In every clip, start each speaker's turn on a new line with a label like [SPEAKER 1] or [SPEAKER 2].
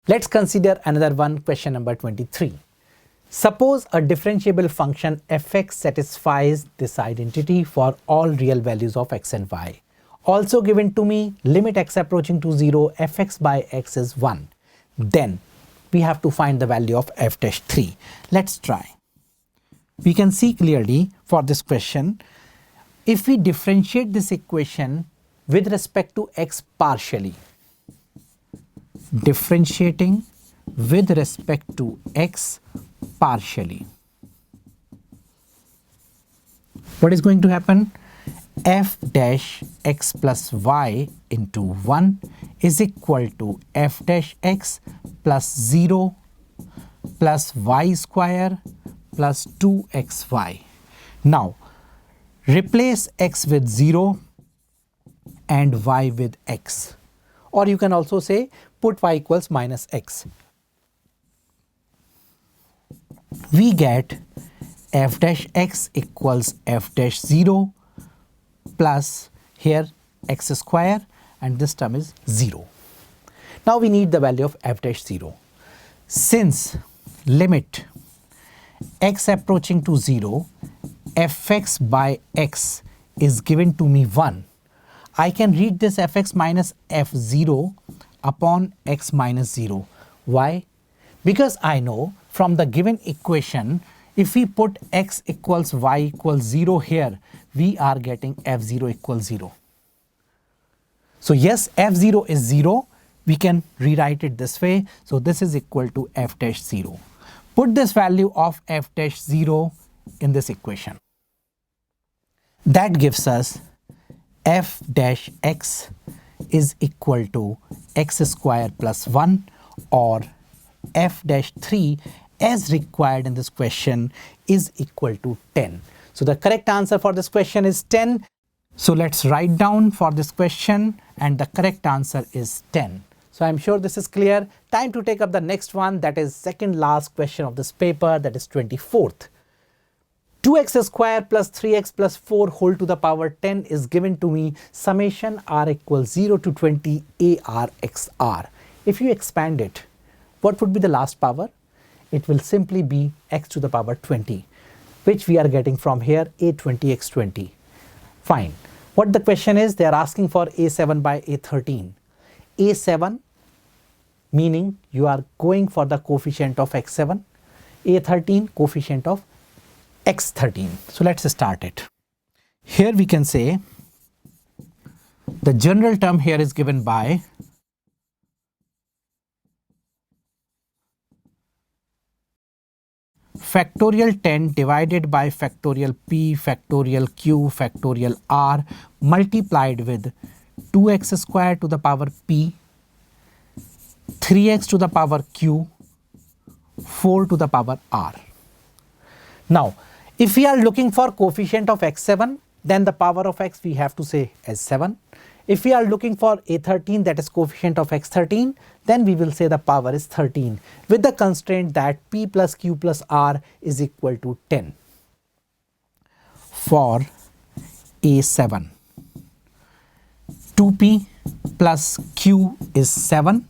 [SPEAKER 1] Let's consider another one, question number 23. Suppose a differentiable function fx satisfies this identity for all real values of x and y. Also given to me, limit x approaching to 0, fx by x is 1. Then we have to find the value of f dash 3. Let's try. We can see clearly for this question, if we differentiate this equation with respect to x partially, differentiating with respect to x partially, what is going to happen? F dash x plus y into 1 is equal to f dash x plus 0 plus y square plus 2xy. Now replace x with 0 and y with x, or you can also say put y equals minus x. We get f dash x equals f dash 0 plus here x square, and this term is 0. Now we need the value of f dash 0. Since limit x approaching to 0, fx by x is given to me 1, I can read this fx minus f0 upon x minus 0. Why? Because I know from the given equation, if we put x equals y equals 0 here, we are getting f0 equals 0. So yes, f0 is 0. We can rewrite it this way. So this is equal to f dash 0. Put this value of f dash 0 in this equation. That gives us f dash x is equal to x square plus 1, or f dash 3 as required in this question is equal to 10. So the correct answer for this question is 10. So let's write down for this question, and the correct answer is 10. So I'm sure this is clear. Time to take up the next one, that is second last question of this paper, that is 24th. 2x square plus 3x plus 4 whole to the power 10 is given to me, summation r equals 0 to 20 ar xr. If you expand it, what would be the last power? It will simply be x to the power 20, which we are getting from here, a20 x20. Fine. What the question is, they are asking for a7 by a13. a7 meaning you are going for the coefficient of x7, a13 coefficient of x13. So let's start it. Here we can say the general term here is given by factorial 10 divided by factorial p factorial q factorial r multiplied with 2x square to the power p, 3x to the power q, 4 to the power r. Now if we are looking for coefficient of x7, then the power of x we have to say as 7. If we are looking for a13, that is coefficient of x13, then we will say the power is 13, with the constraint that p plus q plus r is equal to 10. For a7, 2p plus q is 7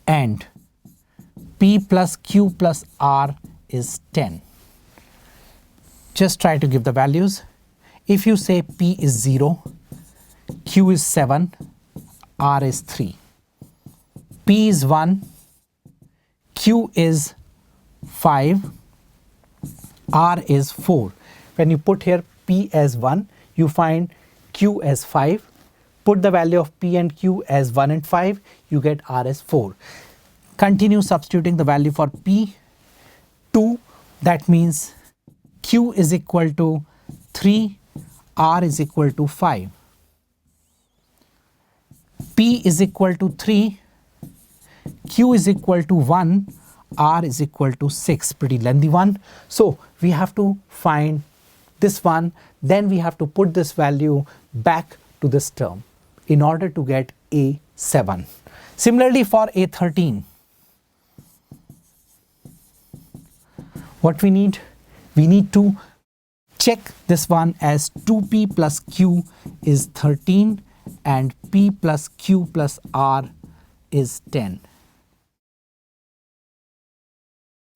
[SPEAKER 1] and p plus q plus r is 10. Just try to give the values. If you say p is 0, q is 7, r is 3, p is 1, q is 5, r is 4. When you put here p as 1, you find q as 5. Put the value of p and q as 1 and 5, you get r as 4. Continue substituting the value for p, 2, that means q is equal to 3, r is equal to 5. P is equal to 3, q is equal to 1, r is equal to 6. Pretty lengthy one. So we have to find this one, then we have to put this value back to this term in order to get a7. Similarly for a13, what we need? We need to check this one as 2p plus q is 13 and p plus q plus r is 10.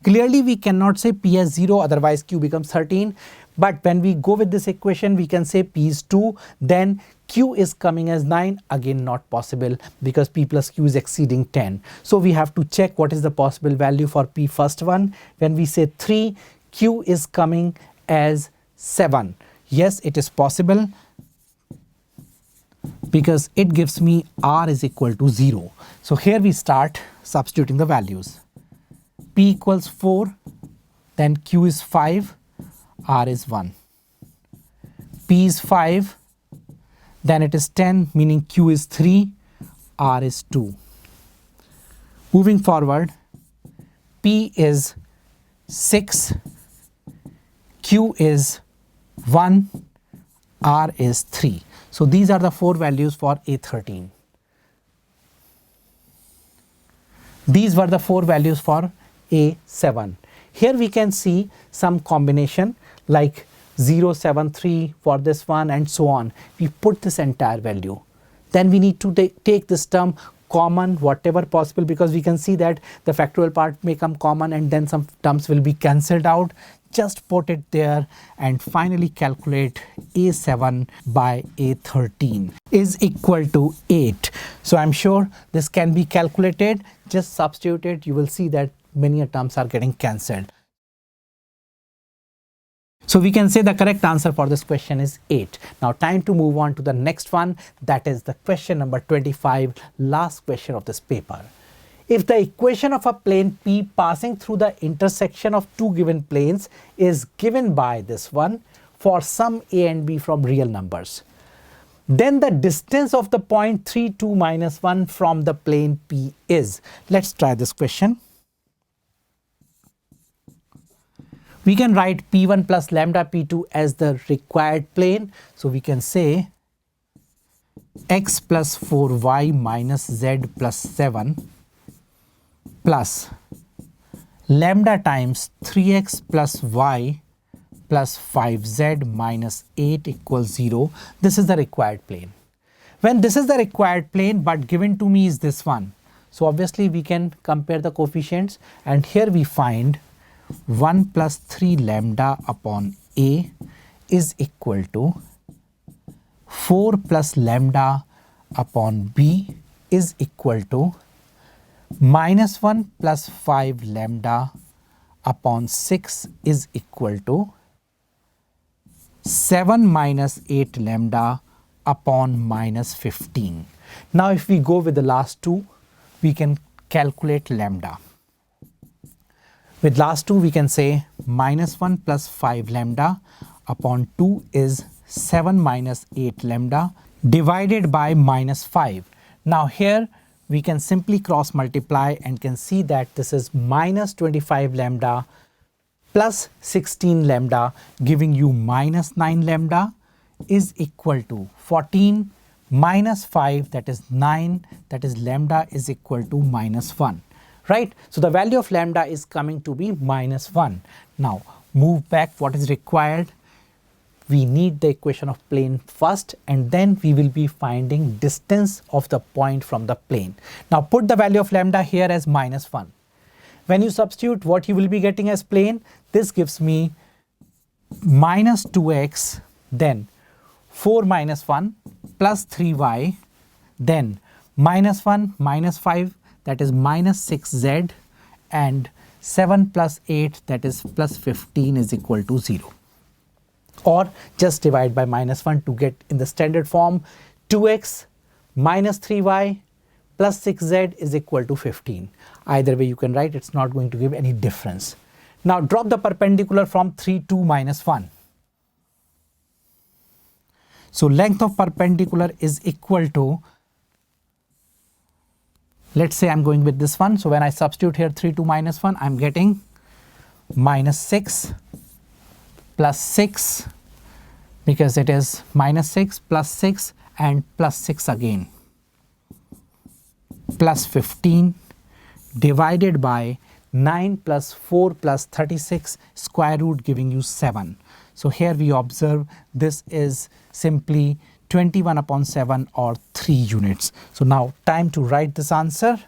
[SPEAKER 1] Clearly we cannot say P as 0, otherwise Q becomes 13. But when we go with this equation, we can say P is 2, then Q is coming as 9. Again, not possible because P plus Q is exceeding 10. So we have to check what is the possible value for P first one. When we say 3, Q is coming as 7. Yes, it is possible because it gives me R is equal to 0. So here we start substituting the values. P equals 4, then Q is 5, R is 1. P is 5, then it is 10, meaning Q is 3, R is 2. Moving forward, P is 6, Q is 1, R is 3. So these are the 4 values for A13. These were the 4 values for A7. Here we can see some combination like 0, 7, 3 for this one and so on. We put this entire value. Then we need to take this term common, whatever possible, because we can see that the factorial part may come common and then some terms will be cancelled out. Just put it there and finally calculate A7 by A13 is equal to 8. So I'm sure this can be calculated. Just substitute it. You will see that many terms are getting cancelled. So we can say the correct answer for this question is 8. Now time to move on to the next one. That is the question number 25, last question of this paper. If the equation of a plane P passing through the intersection of two given planes is given by this one for some A and B from real numbers, then the distance of the point 3, 2, minus 1 from the plane P is. Let's try this question. We can write P1 plus lambda P2 as the required plane. So we can say x plus 4y minus z plus 7 plus lambda times 3x plus y plus 5z minus 8 equals 0. This is the required plane. When this is the required plane but given to me is this one, so obviously we can compare the coefficients, and here we find 1 plus 3 lambda upon A is equal to 4 plus lambda upon B is equal to minus 1 plus 5 lambda upon 6 is equal to 7 minus 8 lambda upon minus 15. Now if we go with the last two, we can calculate lambda. With last two, we can say minus 1 plus 5 lambda upon 2 is 7 minus 8 lambda divided by minus 5. Now here we can simply cross multiply and can see that this is minus 25 lambda plus 16 lambda giving you minus 9 lambda is equal to 14 minus 5, that is 9, that is lambda is equal to minus 1. Right? So the value of lambda is coming to be minus 1. Now move back. What is required? We need the equation of plane first, and then we will be finding distance of the point from the plane. Now put the value of lambda here as minus 1. When you substitute, what you will be getting as plane, this gives me minus 2x, then 4 minus 1 plus 3y, then minus 1 minus 5, that is minus 6z, and 7 plus 8, that is plus 15 is equal to 0. Or just divide by minus 1 to get in the standard form. 2x minus 3y plus 6z is equal to 15. Either way you can write, it's not going to give any difference. Now drop the perpendicular from 3 to minus 1. So length of perpendicular is equal to, let's say I'm going with this one. So when I substitute here 3 to minus 1, I'm getting minus 6 plus 6, because it is minus 6 plus 6 and plus 6 again, plus 15 divided by 9 plus 4 plus 36 square root giving you 7. So here we observe this is simply 21 upon 7 or 3 units. So now time to write this answer.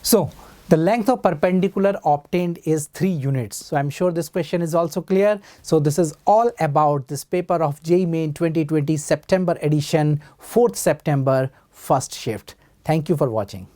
[SPEAKER 1] So The length of perpendicular obtained is 3 units. So I'm sure this question is also clear. So this is all about this paper of JEE Main 2020 September edition, 4th September, first shift. Thank you for watching.